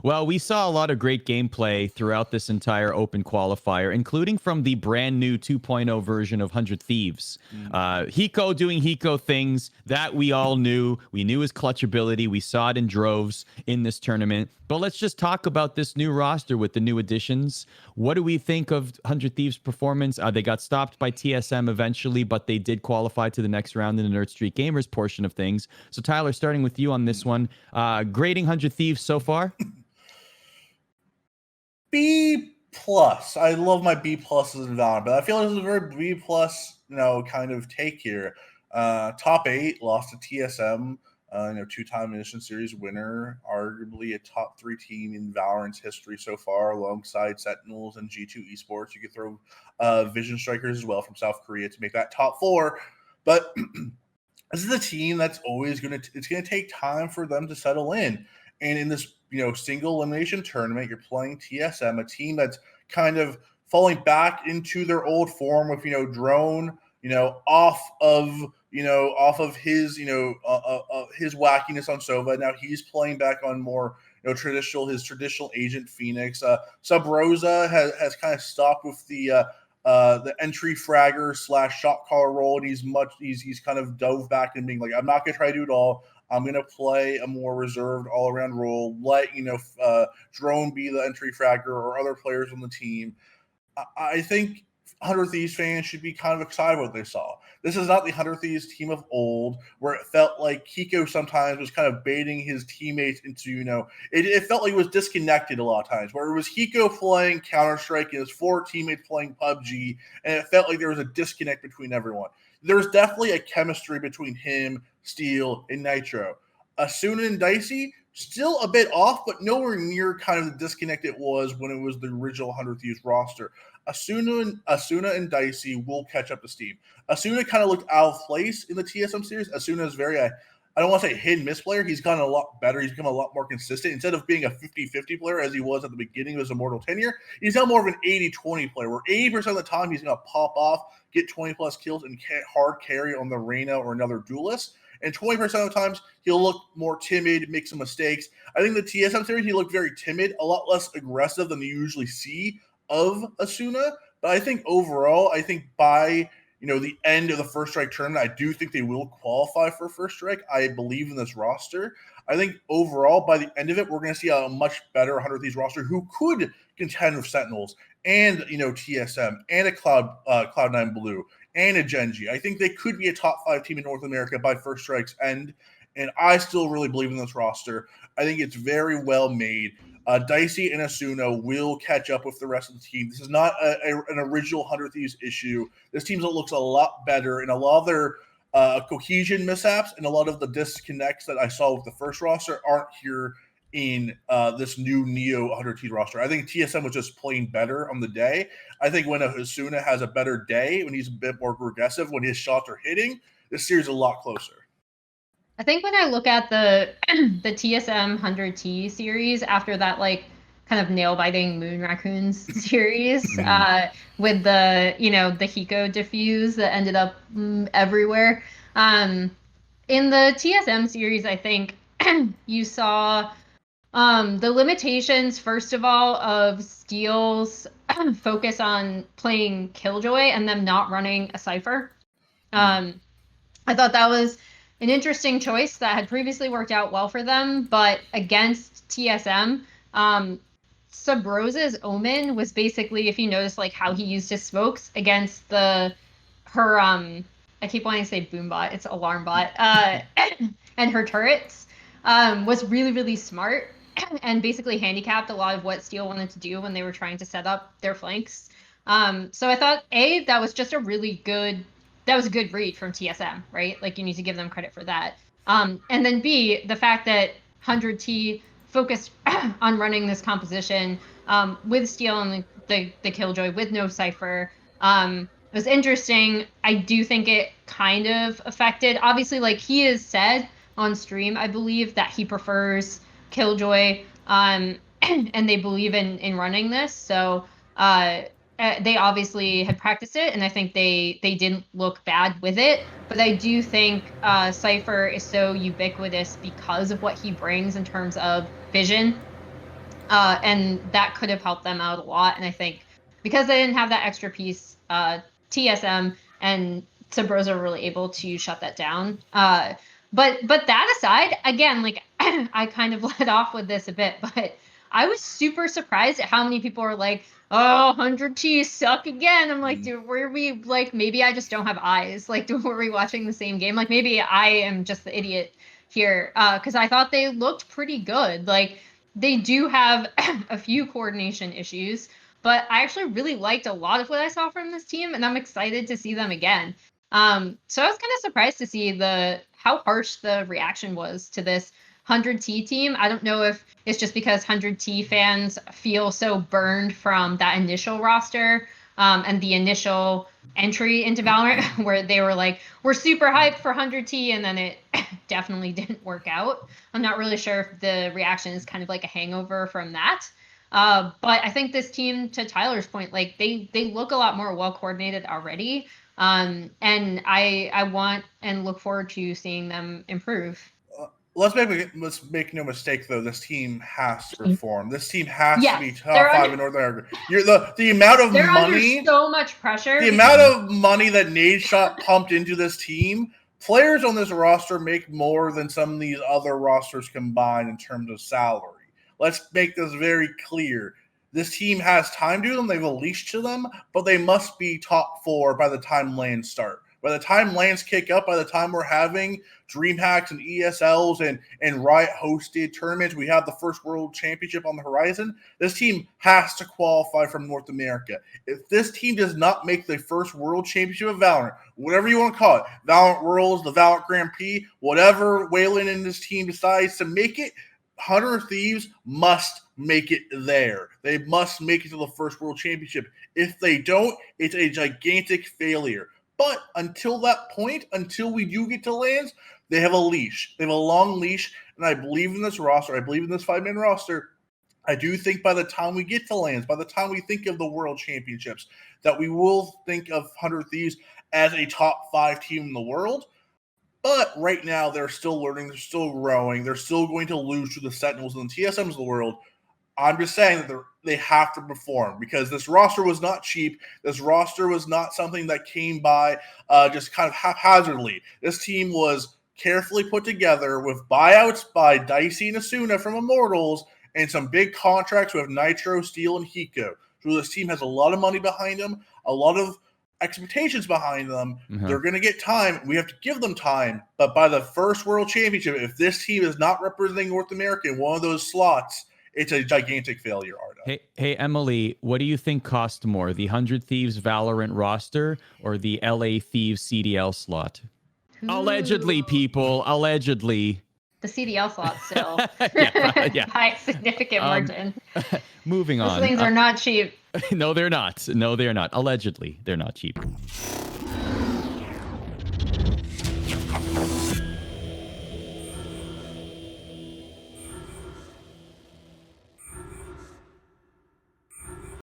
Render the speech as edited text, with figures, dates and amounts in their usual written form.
Well, we saw a lot of great gameplay throughout this entire open qualifier, including from the brand new 2.0 version of 100 Thieves. Hiko doing Hiko things that we all knew. We knew his clutch ability. We saw it in droves in this tournament. But let's just talk about this new roster with the new additions. What do we think of 100 Thieves' performance? They got stopped by TSM eventually, but they did qualify to the next round in the Nerd Street Gamers portion of things. So, Tyler, starting with you on this one, grading 100 Thieves so far? B plus. I love my B pluses in Valorant, but I feel like this is a very B plus, kind of take here. Top 8 lost to TSM, two-time Mission Series winner, arguably a top 3 team in Valorant's history so far, alongside Sentinels and G2 Esports. You could throw Vision Strikers as well from South Korea to make that top 4, but this is a team that's always it's going to take time for them to settle in. And in this, single elimination tournament, you're playing TSM, a team that's kind of falling back into their old form with, Drone, off of his, his wackiness on Sova. Now he's playing back on more, his traditional agent Phoenix. Sub Rosa has kind of stopped with the entry fragger / shot caller role, and he's kind of dove back and being like, I'm not gonna try to do it all. I'm going to play a more reserved all-around role, let, Drone be the entry fragger or other players on the team. I think 100 Thieves fans should be kind of excited what they saw. This is not the 100 Thieves team of old, where it felt like Hiko sometimes was kind of baiting his teammates into, it felt like it was disconnected a lot of times, where it was Hiko playing Counter-Strike and his 4 teammates playing PUBG, and it felt like there was a disconnect between everyone. There's definitely a chemistry between him, Steel, and Nitro. Asuna and Dicey, still a bit off, but nowhere near kind of the disconnect it was when it was the original 100 Thieves roster. Asuna and Dicey will catch up to Steve. Asuna kind of looked out of place in the TSM series. Asuna is very, I don't want to say hidden miss player. He's gotten a lot better. He's become a lot more consistent. Instead of being a 50-50 player as he was at the beginning of his Immortal tenure, he's now more of an 80-20 player, where 80% of the time he's going to pop off, get 20-plus kills, and hard carry on the Reyna or another duelist. And 20% of the times, he'll look more timid, make some mistakes. I think the TSM series, he looked very timid, a lot less aggressive than you usually see of Asuna. But I think overall, by the end of the First Strike tournament, I do think they will qualify for First Strike. I believe in this roster. I think overall, by the end of it, we're going to see a much better 100 Thieves roster who could contend with Sentinels and, TSM and a Cloud9 Blue and a Genji. I think they could be a top 5 team in North America by First Strike's end, and I still really believe in this roster. I think it's very well made. Dicey and Asuna will catch up with the rest of the team. This is not an original 100 Thieves issue. This team looks a lot better, and a lot of their cohesion mishaps and a lot of the disconnects that I saw with the first roster aren't here in this new Neo 100 Thieves roster. I think TSM was just playing better on the day. I think when Asuna has a better day, when he's a bit more aggressive, when his shots are hitting, this series is a lot closer. I think when I look at the TSM 100T series after that, kind of nail-biting Moon Raccoons series with the, the Hiko diffuse that ended up everywhere. In the TSM series, I think you saw the limitations, first of all, of Steel's focus on playing Killjoy and them not running a Cypher. I thought that was an interesting choice that had previously worked out well for them, but against TSM, Subrosa's Omen was basically, if you notice, how he used his smokes against her I keep wanting to say boombot, it's alarmbot, and her turrets, was really, really smart and basically handicapped a lot of what Steel wanted to do when they were trying to set up their flanks. So I thought, that was just a really good read from TSM, right? You need to give them credit for that. And then B, the fact that 100T focused on running this composition with Steel and the Killjoy with no Cypher was interesting. I do think it kind of affected, obviously, he has said on stream, I believe, that he prefers Killjoy and they believe in running this. So they obviously had practiced it, and I think they didn't look bad with it. But I do think Cypher is so ubiquitous because of what he brings in terms of vision And that could have helped them out a lot. And I think because they didn't have that extra piece, TSM and Sabrosa were really able to shut that down. But that aside, again, like I kind of led off with this a bit, but I was super surprised at how many people are like, "Oh, 100T suck again." I'm like, dude, were we like, maybe I just don't have eyes? Like, were we watching the same game? Like, maybe I am just the idiot here, because I thought they looked pretty good. Like, they do have a few coordination issues, but I actually really liked a lot of what I saw from this team, and I'm excited to see them again. So I was kind of surprised to see how harsh the reaction was to this 100T team. I don't know if it's just because 100T fans feel so burned from that initial roster, and the initial entry into Valorant, where they were like, we're super hyped for 100T, and then it definitely didn't work out. I'm not really sure if the reaction is kind of like a hangover from that. But I think this team, to Tyler's point, like they look a lot more well coordinated already. And I want and look forward to seeing them improve. Let's make no mistake, though. This team has to perform. This team has to be top five in North America. The amount of they're money, under so much pressure. The amount of money that Nadeshot pumped into this team. Players on this roster make more than some of these other rosters combined in terms of salary. Let's make this very clear. This team has time to them. They have a leash to them, but they must be top 4 by the time LANs start. By the time LANs kick up, by the time we're having DreamHacks and ESLs and Riot-hosted tournaments, we have the first World Championship on the horizon, this team has to qualify from North America. If this team does not make the first World Championship of Valorant, whatever you want to call it, Valorant Worlds, the Valorant Grand Prix, whatever Waylon and his team decides to make it, Hunter Thieves must make it there. They must make it to the first World Championship. If they don't, it's a gigantic failure. But until that point, until we do get to LANs, they have a leash. They have a long leash, and I believe in this roster. I believe in this 5-man roster. I do think by the time we get to LANs, by the time we think of the World Championships, that we will think of 100 Thieves as a top 5 team in the world. But right now, they're still learning. They're still growing. They're still going to lose to the Sentinels and the TSMs of the world. I'm just saying that they have to perform because this roster was not cheap. This roster was not something that came by just kind of haphazardly. This team was carefully put together with buyouts by Dicey and Asuna from Immortals and some big contracts with Nitro, Steel, and Hiko. So this team has a lot of money behind them, a lot of expectations behind them. Mm-hmm. They're going to get time. We have to give them time. But by the first World Championship, if this team is not representing North America in one of those slots, it's a gigantic failure, Arda. Hey, Emily, what do you think cost more, the 100 Thieves Valorant roster or the LA Thieves CDL slot? Ooh. Allegedly, people. Allegedly. The CDL slot still. Yeah. By a significant margin. Moving on. Those things are not cheap. No, they're not. No, they're not. Allegedly, they're not cheap.